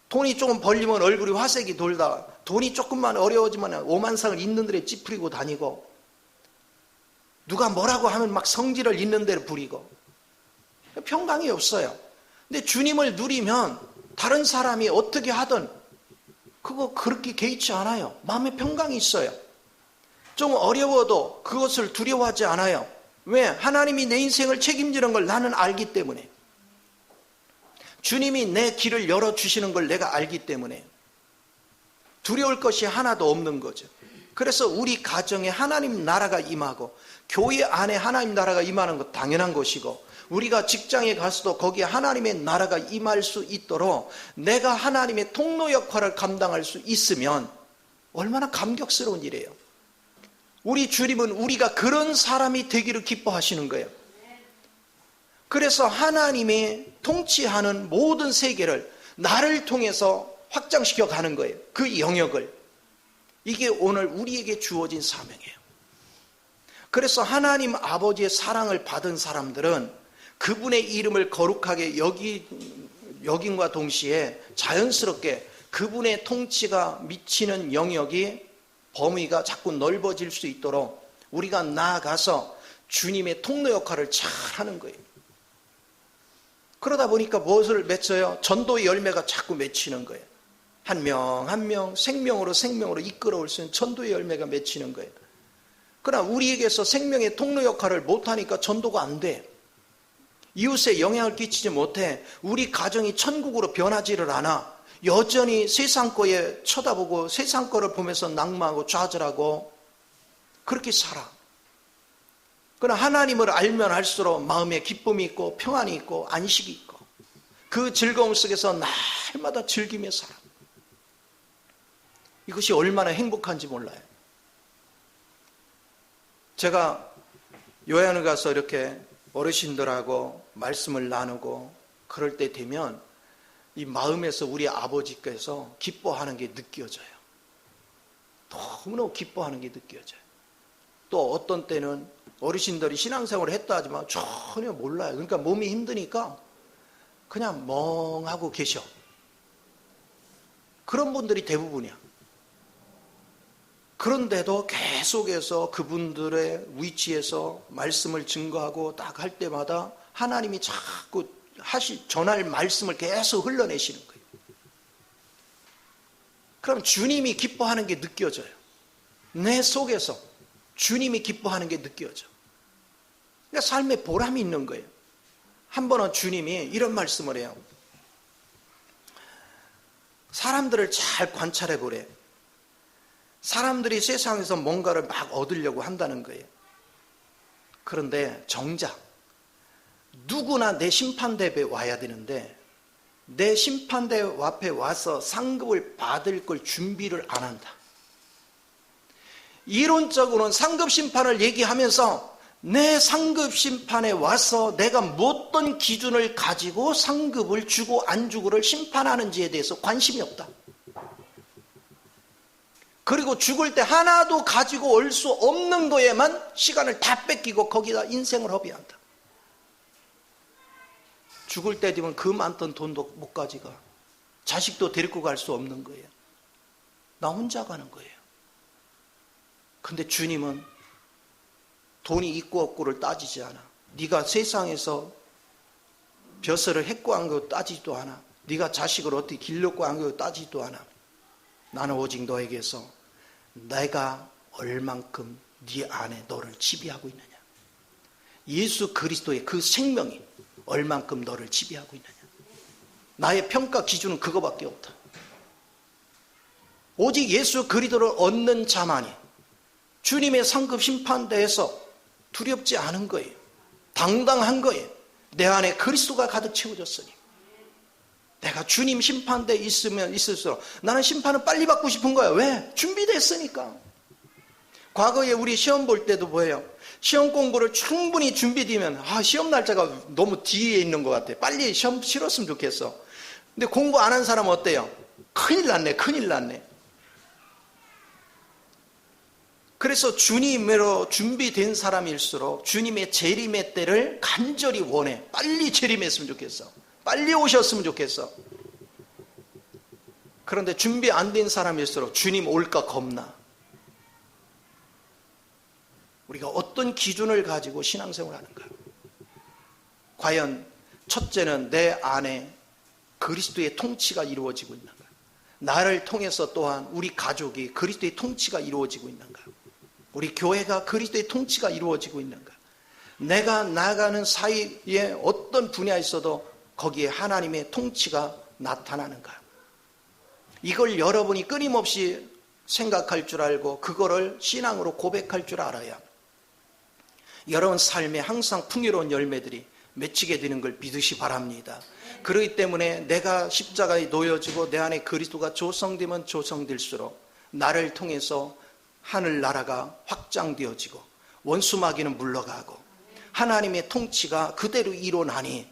돈이 조금 벌리면 얼굴이 화색이 돌다, 돈이 조금만 어려워지면 오만상을 있는 데에 찌푸리고 다니고, 누가 뭐라고 하면 막 성질을 있는 데로 부리고, 평강이 없어요. 근데 주님을 누리면 다른 사람이 어떻게 하든 그거 그렇게 개의치 않아요. 마음의 평강이 있어요. 좀 어려워도 그것을 두려워하지 않아요. 왜? 하나님이 내 인생을 책임지는 걸 나는 알기 때문에. 주님이 내 길을 열어주시는 걸 내가 알기 때문에 두려울 것이 하나도 없는 거죠. 그래서 우리 가정에 하나님 나라가 임하고, 교회 안에 하나님 나라가 임하는 것 당연한 것이고, 우리가 직장에 가서도 거기에 하나님의 나라가 임할 수 있도록 내가 하나님의 통로 역할을 감당할 수 있으면 얼마나 감격스러운 일이에요. 우리 주님은 우리가 그런 사람이 되기를 기뻐하시는 거예요. 그래서 하나님이 통치하는 모든 세계를 나를 통해서 확장시켜 가는 거예요. 그 영역을. 이게 오늘 우리에게 주어진 사명이에요. 그래서 하나님 아버지의 사랑을 받은 사람들은 그분의 이름을 거룩하게 여김과 동시에 자연스럽게 그분의 통치가 미치는 영역이, 범위가 자꾸 넓어질 수 있도록 우리가 나아가서 주님의 통로 역할을 잘 하는 거예요. 그러다 보니까 무엇을 맺어요? 전도의 열매가 자꾸 맺히는 거예요. 한 명 한 명 생명으로 이끌어올 수 있는 전도의 열매가 맺히는 거예요. 그러나 우리에게서 생명의 통로 역할을 못하니까 전도가 안 돼. 이웃에 영향을 끼치지 못해. 우리 가정이 천국으로 변하지를 않아. 여전히 세상 거에 쳐다보고 세상 거를 보면서 낙마하고 좌절하고 그렇게 살아. 그러나 하나님을 알면 알수록 마음에 기쁨이 있고 평안이 있고 안식이 있고 그 즐거움 속에서 날마다 즐기며 살아. 이것이 얼마나 행복한지 몰라요. 제가 요양을 가서 이렇게 어르신들하고 말씀을 나누고 그럴 때 되면 이 마음에서 우리 아버지께서 기뻐하는 게 느껴져요. 너무너무 기뻐하는 게 느껴져요. 또 어떤 때는 어르신들이 신앙생활을 했다 하지만 전혀 몰라요. 그러니까 몸이 힘드니까 그냥 멍하고 계셔. 그런 분들이 대부분이야. 그런데도 계속해서 그분들의 위치에서 말씀을 증거하고 딱 할 때마다 하나님이 자꾸 전할 말씀을 계속 흘러내시는 거예요. 그럼 주님이 기뻐하는 게 느껴져요. 내 속에서 주님이 기뻐하는 게 느껴져. 그러니까 삶에 보람이 있는 거예요. 한 번은 주님이 이런 말씀을 해요. 사람들을 잘 관찰해 보래. 사람들이 세상에서 뭔가를 막 얻으려고 한다는 거예요. 그런데 정작 누구나 내 심판대 앞에 와야 되는데 내 심판대 앞에 와서 상급을 받을 걸 준비를 안 한다. 이론적으로는 상급 심판을 얘기하면서 내 상급 심판에 와서 내가 어떤 기준을 가지고 상급을 주고 안 주고를 심판하는지에 대해서 관심이 없다. 그리고 죽을 때 하나도 가지고 올 수 없는 거에만 시간을 다 뺏기고 거기다 인생을 허비한다. 죽을 때 되면 그 많던 돈도 못 가져가. 자식도 데리고 갈 수 없는 거예요. 나 혼자 가는 거예요. 근데 주님은 돈이 있고 없고를 따지지 않아. 네가 세상에서 벼슬을 했고 안 거 따지지도 않아. 네가 자식을 어떻게 길렀고 안 거 따지지도 않아. 나는 오직 너에게서 내가 얼만큼 네 안에 너를 지배하고 있느냐. 예수 그리스도의 그 생명이 얼만큼 너를 지배하고 있느냐. 나의 평가 기준은 그거밖에 없다. 오직 예수 그리스도를 얻는 자만이 주님의 상급 심판대에서 두렵지 않은 거예요. 당당한 거예요. 내 안에 그리스도가 가득 채워졌으니. 내가 주님 심판대에 있으면 있을수록 나는 심판을 빨리 받고 싶은 거야. 왜? 준비됐으니까. 과거에 우리 시험 볼 때도 뭐예요? 시험 공부를 충분히 준비되면 시험 날짜가 너무 뒤에 있는 것 같아. 빨리 시험 치렀으면 좋겠어. 근데 공부 안 한 사람은 어때요? 큰일 났네. 큰일 났네. 그래서 주님으로 준비된 사람일수록 주님의 재림의 때를 간절히 원해. 빨리 재림했으면 좋겠어. 빨리 오셨으면 좋겠어. 그런데 준비 안 된 사람일수록 주님 올까 겁나. 우리가 어떤 기준을 가지고 신앙생활을 하는가? 과연 첫째는 내 안에 그리스도의 통치가 이루어지고 있는가? 나를 통해서 또한 우리 가족이 그리스도의 통치가 이루어지고 있는가? 우리 교회가 그리스도의 통치가 이루어지고 있는가? 내가 나가는 사이에 어떤 분야에 있어도 거기에 하나님의 통치가 나타나는가? 이걸 여러분이 끊임없이 생각할 줄 알고 그거를 신앙으로 고백할 줄 알아야 여러분 삶에 항상 풍요로운 열매들이 맺히게 되는 걸 믿으시 바랍니다. 그렇기 때문에 내가 십자가에 놓여지고 내 안에 그리스도가 조성되면 조성될수록 나를 통해서 하늘나라가 확장되어지고 원수마귀는 물러가고 하나님의 통치가 그대로 일어나니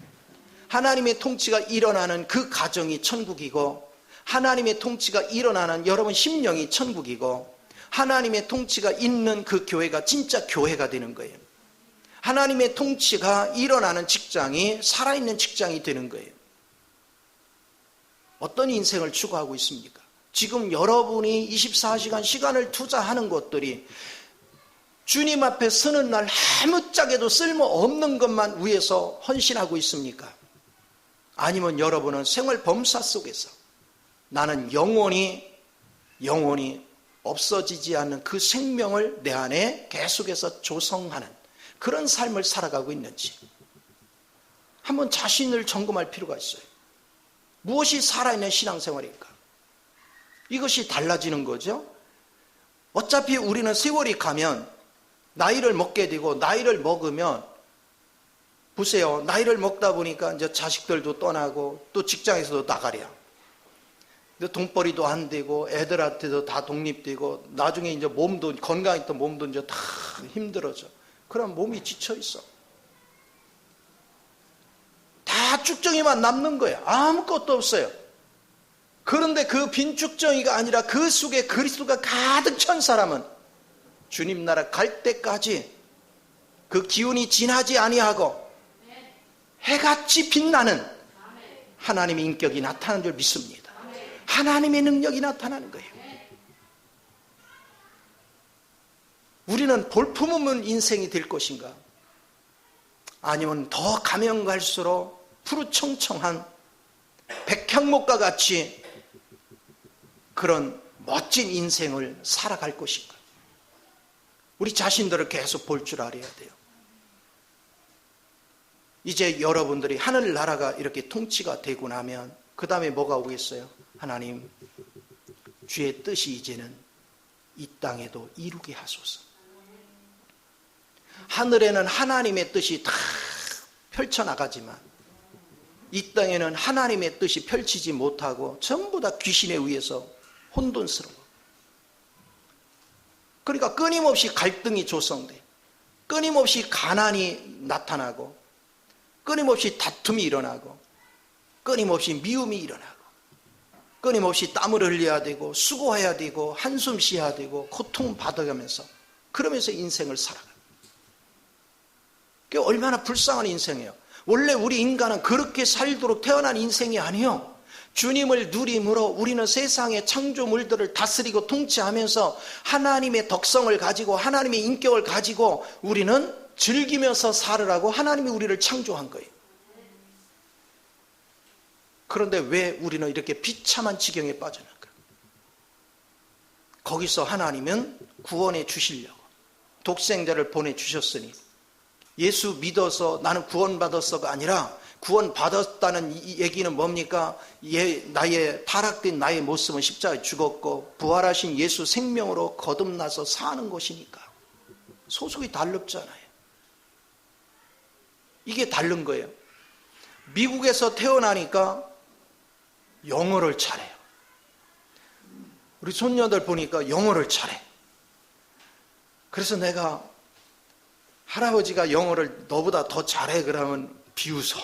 하나님의 통치가 일어나는 그 가정이 천국이고 하나님의 통치가 일어나는 여러분 심령이 천국이고 하나님의 통치가 있는 그 교회가 진짜 교회가 되는 거예요. 하나님의 통치가 일어나는 직장이 살아있는 직장이 되는 거예요. 어떤 인생을 추구하고 있습니까? 지금 여러분이 24시간 시간을 투자하는 것들이 주님 앞에 서는 날 아무짝에도 쓸모없는 것만 위해서 헌신하고 있습니까? 아니면 여러분은 생활 범사 속에서 나는 영원히 없어지지 않는 그 생명을 내 안에 계속해서 조성하는 그런 삶을 살아가고 있는지 한번 자신을 점검할 필요가 있어요. 무엇이 살아있는 신앙생활일까? 이것이 달라지는 거죠. 어차피 우리는 세월이 가면 나이를 먹게 되고 나이를 먹으면 보세요. 나이를 먹다 보니까 이제 자식들도 떠나고 또 직장에서도 나가랴. 돈벌이도 안 되고 애들한테도 다 독립되고 나중에 이제 몸도 건강했던 몸도 이제 다 힘들어져. 그럼 몸이 지쳐 있어. 다 쭉정이만 남는 거야. 아무것도 없어요. 그런데 그 빈 쭉정이가 아니라 그 속에 그리스도가 가득 찬 사람은 주님 나라 갈 때까지 그 기운이 지나지 아니하고 해같이 빛나는 하나님의 인격이 나타나는 줄 믿습니다. 하나님의 능력이 나타나는 거예요. 우리는 볼품없는 인생이 될 것인가? 아니면 더 가면 갈수록 푸르청청한 백향목과 같이 그런 멋진 인생을 살아갈 것인가? 우리 자신들을 계속 볼 줄 알아야 돼요. 이제 여러분들이 하늘나라가 이렇게 통치가 되고 나면 그 다음에 뭐가 오겠어요? 하나님, 주의 뜻이 이제는 이 땅에도 이루게 하소서. 하늘에는 하나님의 뜻이 다 펼쳐나가지만 이 땅에는 하나님의 뜻이 펼치지 못하고 전부 다 귀신에 의해서 혼돈스러워. 그러니까 끊임없이 갈등이 조성돼. 끊임없이 가난이 나타나고 끊임없이 다툼이 일어나고 끊임없이 미움이 일어나고 끊임없이 땀을 흘려야 되고 수고해야 되고 한숨 쉬어야 되고 고통받아가면서 그러면서 인생을 살아가요. 그게 얼마나 불쌍한 인생이에요. 원래 우리 인간은 그렇게 살도록 태어난 인생이 아니에요. 주님을 누림으로 우리는 세상의 창조물들을 다스리고 통치하면서 하나님의 덕성을 가지고 하나님의 인격을 가지고 우리는 즐기면서 살으라고 하나님이 우리를 창조한 거예요. 그런데 왜 우리는 이렇게 비참한 지경에 빠져나갈까? 거기서 하나님은 구원해 주시려고 독생자를 보내주셨으니 예수 믿어서 나는 구원받았어가 아니라 구원받았다는 이 얘기는 뭡니까? 나의 타락된 나의 모습은 십자가에 죽었고 부활하신 예수 생명으로 거듭나서 사는 것이니까. 소속이 다릅잖아요. 이게 다른 거예요. 미국에서 태어나니까 영어를 잘해요. 우리 손녀들 보니까 영어를 잘해. 그래서 내가 할아버지가 영어를 너보다 더 잘해 그러면 비웃어.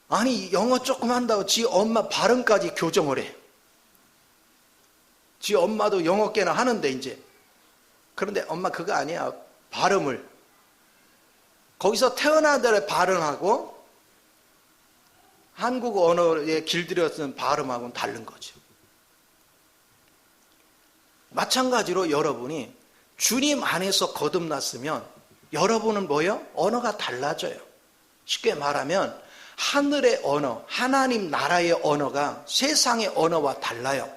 아니 영어 조금 한다고 지 엄마 발음까지 교정을 해. 지 엄마도 영어 꽤나 하는데 이제. 그런데 엄마 그거 아니야. 발음을. 거기서 태어난 대로 발음하고 한국 언어에 길들여서 발음하고는 다른 거죠. 마찬가지로 여러분이 주님 안에서 거듭났으면 여러분은 뭐예요? 언어가 달라져요. 쉽게 말하면 하늘의 언어, 하나님 나라의 언어가 세상의 언어와 달라요.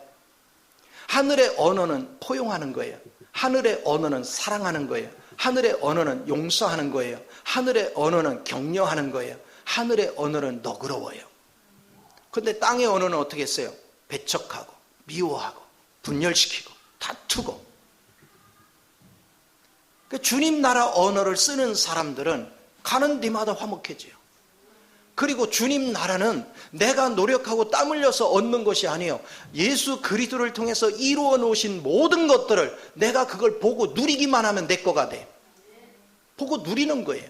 하늘의 언어는 포용하는 거예요. 하늘의 언어는 사랑하는 거예요. 하늘의 언어는 용서하는 거예요. 하늘의 언어는 격려하는 거예요. 하늘의 언어는 너그러워요. 그런데 땅의 언어는 어떻게 했어요? 배척하고 미워하고 분열시키고 다투고. 주님 나라 언어를 쓰는 사람들은 가는 데마다 화목해져요. 그리고 주님 나라는 내가 노력하고 땀 흘려서 얻는 것이 아니에요. 예수 그리스도를 통해서 이루어 놓으신 모든 것들을 내가 그걸 보고 누리기만 하면 내 거가 돼. 보고 누리는 거예요.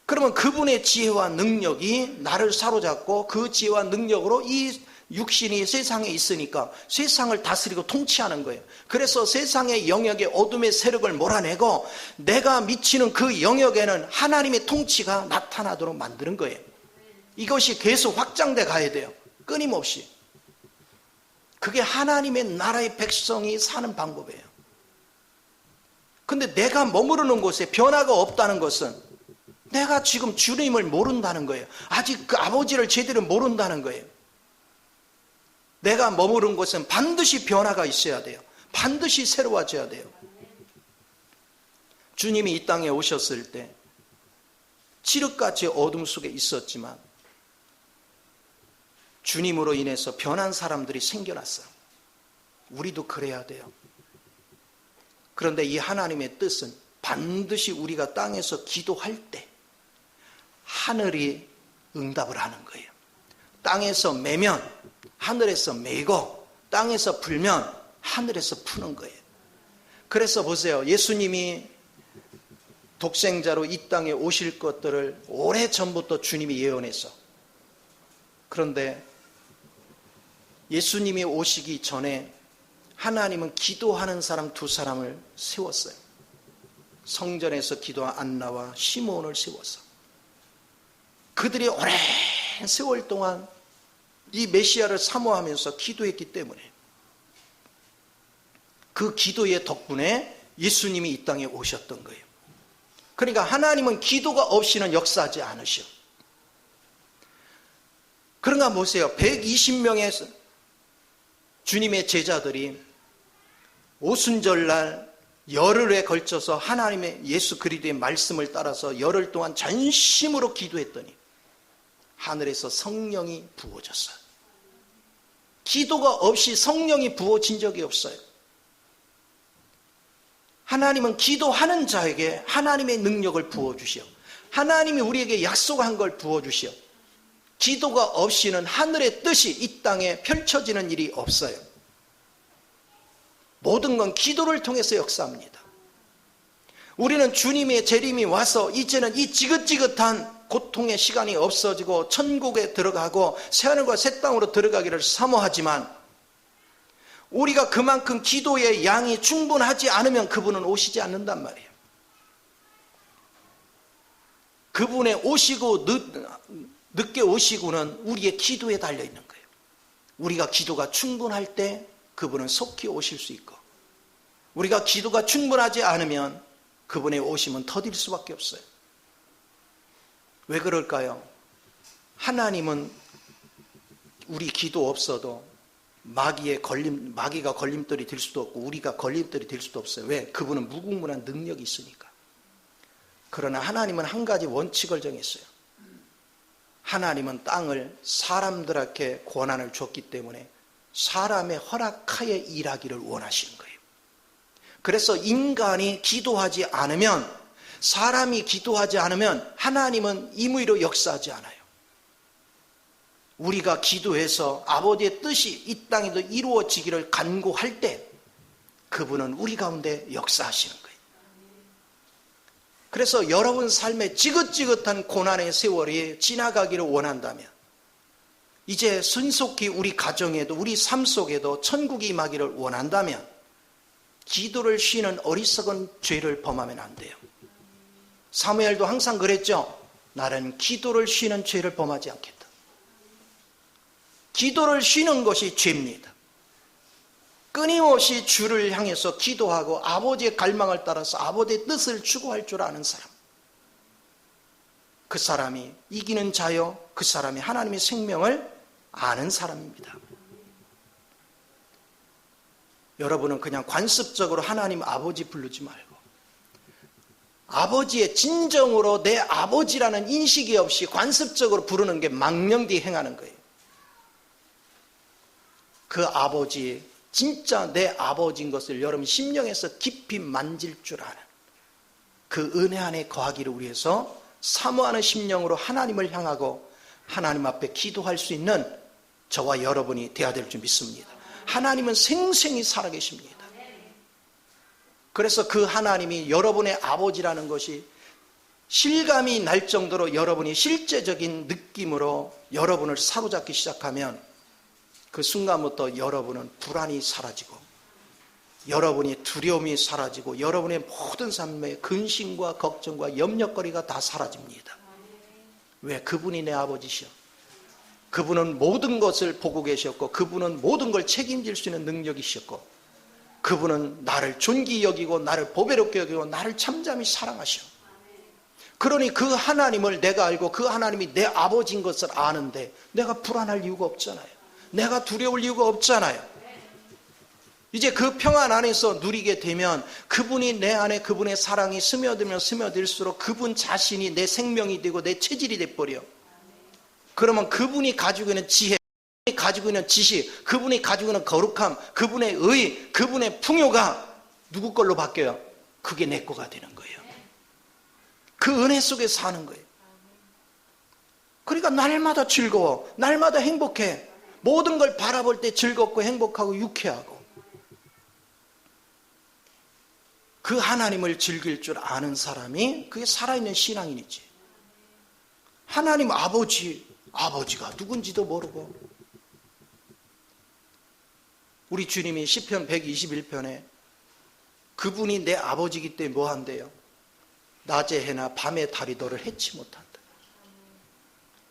그러면 그분의 지혜와 능력이 나를 사로잡고 그 지혜와 능력으로 이 육신이 세상에 있으니까 세상을 다스리고 통치하는 거예요. 그래서 세상의 영역에 어둠의 세력을 몰아내고 내가 미치는 그 영역에는 하나님의 통치가 나타나도록 만드는 거예요. 이것이 계속 확장돼 가야 돼요. 끊임없이. 그게 하나님의 나라의 백성이 사는 방법이에요. 근데 내가 머무르는 곳에 변화가 없다는 것은 내가 지금 주님을 모른다는 거예요. 아직 그 아버지를 제대로 모른다는 거예요. 내가 머무른 곳은 반드시 변화가 있어야 돼요. 반드시 새로워져야 돼요. 주님이 이 땅에 오셨을 때 칠흑같이 어둠 속에 있었지만 주님으로 인해서 변한 사람들이 생겨났어요. 우리도 그래야 돼요. 그런데 이 하나님의 뜻은 반드시 우리가 땅에서 기도할 때 하늘이 응답을 하는 거예요. 땅에서 매면 하늘에서 매고 땅에서 불면 하늘에서 푸는 거예요. 그래서 보세요. 예수님이 독생자로 이 땅에 오실 것들을 오래전부터 주님이 예언했어. 그런데 예수님이 오시기 전에 하나님은 기도하는 사람 두 사람을 세웠어요. 성전에서 기도한 안나와 시므온을 세웠어. 그들이 오랜 세월 동안 이 메시아를 사모하면서 기도했기 때문에 그 기도의 덕분에 예수님이 이 땅에 오셨던 거예요. 그러니까 하나님은 기도가 없이는 역사하지 않으셔. 그런가 보세요. 120명의 주님의 제자들이 오순절날 열흘에 걸쳐서 하나님의 예수 그리스도의 말씀을 따라서 열흘 동안 전심으로 기도했더니 하늘에서 성령이 부어졌어요. 기도가 없이 성령이 부어진 적이 없어요. 하나님은 기도하는 자에게 하나님의 능력을 부어주시오. 하나님이 우리에게 약속한 걸 부어주시오. 기도가 없이는 하늘의 뜻이 이 땅에 펼쳐지는 일이 없어요. 모든 건 기도를 통해서 역사합니다. 우리는 주님의 재림이 와서 이제는 이 지긋지긋한 고통의 시간이 없어지고 천국에 들어가고 새하늘과 새 땅으로 들어가기를 사모하지만 우리가 그만큼 기도의 양이 충분하지 않으면 그분은 오시지 않는단 말이에요. 그분의 오시고 늦게 오시고는 우리의 기도에 달려있는 거예요. 우리가 기도가 충분할 때 그분은 속히 오실 수 있고, 우리가 기도가 충분하지 않으면 그분의 오심은 더딜 수밖에 없어요. 왜 그럴까요? 하나님은 우리 기도 없어도 마귀가 걸림돌이 될 수도 없고 우리가 걸림돌이 될 수도 없어요. 왜? 그분은 무궁무한 능력이 있으니까. 그러나 하나님은 한 가지 원칙을 정했어요. 하나님은 땅을 사람들에게 권한을 줬기 때문에 사람의 허락하에 일하기를 원하시는 거예요. 그래서 인간이 기도하지 않으면, 사람이 기도하지 않으면 하나님은 임의로 역사하지 않아요. 우리가 기도해서 아버지의 뜻이 이 땅에도 이루어지기를 간구할 때 그분은 우리 가운데 역사하시는 거예요. 그래서 여러분 삶의 지긋지긋한 고난의 세월이 지나가기를 원한다면, 이제 신속히 우리 가정에도 우리 삶 속에도 천국이 임하기를 원한다면 기도를 쉬는 어리석은 죄를 범하면 안 돼요. 사무엘도 항상 그랬죠. 나는 기도를 쉬는 죄를 범하지 않겠다. 기도를 쉬는 것이 죄입니다. 끊임없이 주를 향해서 기도하고 아버지의 갈망을 따라서 아버지의 뜻을 추구할 줄 아는 사람, 그 사람이 이기는 자요, 그 사람이 하나님의 생명을 아는 사람입니다. 여러분은 그냥 관습적으로 하나님 아버지 부르지 말고 아버지의 진정으로 내 아버지라는 인식이 없이 관습적으로 부르는 게 망령되이 행하는 거예요. 그 아버지, 진짜 내 아버지인 것을 여러분 심령에서 깊이 만질 줄 아는 그 은혜 안에 거하기를 위해서 사모하는 심령으로 하나님을 향하고 하나님 앞에 기도할 수 있는 저와 여러분이 되어야 될 줄 믿습니다. 하나님은 생생히 살아계십니다. 그래서 그 하나님이 여러분의 아버지라는 것이 실감이 날 정도로 여러분이 실제적인 느낌으로 여러분을 사로잡기 시작하면 그 순간부터 여러분은 불안이 사라지고 여러분이 두려움이 사라지고 여러분의 모든 삶의 근심과 걱정과 염려거리가 다 사라집니다. 왜? 그분이 내 아버지시여. 그분은 모든 것을 보고 계셨고 그분은 모든 걸 책임질 수 있는 능력이셨고 그분은 나를 존귀 여기고 나를 보배롭게 여기고 나를 참잠히 사랑하셔. 그러니 그 하나님을 내가 알고 그 하나님이 내 아버지인 것을 아는데 내가 불안할 이유가 없잖아요. 내가 두려울 이유가 없잖아요. 이제 그 평안 안에서 누리게 되면 그분이 내 안에 그분의 사랑이 스며들면 스며들수록 그분 자신이 내 생명이 되고 내 체질이 돼버려. 그러면 그분이 가지고 있는 지혜, 그분이 가지고 있는 지식, 그분이 가지고 있는 거룩함, 그분의 의, 그분의 풍요가 누구 걸로 바뀌어요? 그게 내 거가 되는 거예요. 그 은혜 속에 사는 거예요. 그러니까 날마다 즐거워, 날마다 행복해. 모든 걸 바라볼 때 즐겁고 행복하고 유쾌하고 그 하나님을 즐길 줄 아는 사람이 그게 살아있는 신앙인이지. 하나님 아버지가 누군지도 모르고 우리 주님이 시편 121편에 그분이 내 아버지이기 때문에 뭐 한대요? 낮의 해나 밤의 달이 너를 해치 못한다.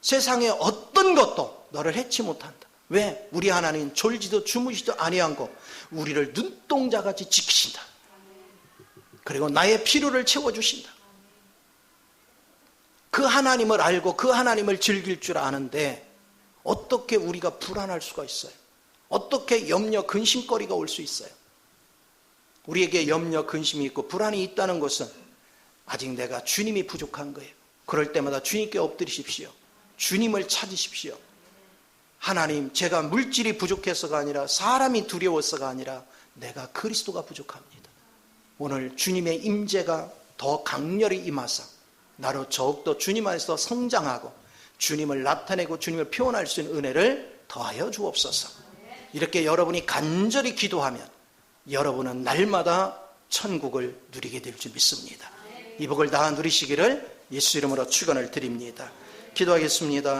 세상의 어떤 것도 너를 해치 못한다. 왜? 우리 하나님 졸지도 주무시도 아니하고 우리를 눈동자같이 지키신다. 그리고 나의 필요를 채워주신다. 그 하나님을 알고 그 하나님을 즐길 줄 아는데 어떻게 우리가 불안할 수가 있어요? 어떻게 염려, 근심거리가 올 수 있어요? 우리에게 염려, 근심이 있고 불안이 있다는 것은 아직 내가 주님이 부족한 거예요. 그럴 때마다 주님께 엎드리십시오. 주님을 찾으십시오. 하나님, 제가 물질이 부족해서가 아니라 사람이 두려워서가 아니라 내가 그리스도가 부족합니다. 오늘 주님의 임재가 더 강렬히 임하사 나로 더욱더 주님 안에서 성장하고 주님을 나타내고 주님을 표현할 수 있는 은혜를 더하여 주옵소서. 이렇게 여러분이 간절히 기도하면 여러분은 날마다 천국을 누리게 될 줄 믿습니다. 이 복을 다 누리시기를 예수 이름으로 축원을 드립니다. 기도하겠습니다.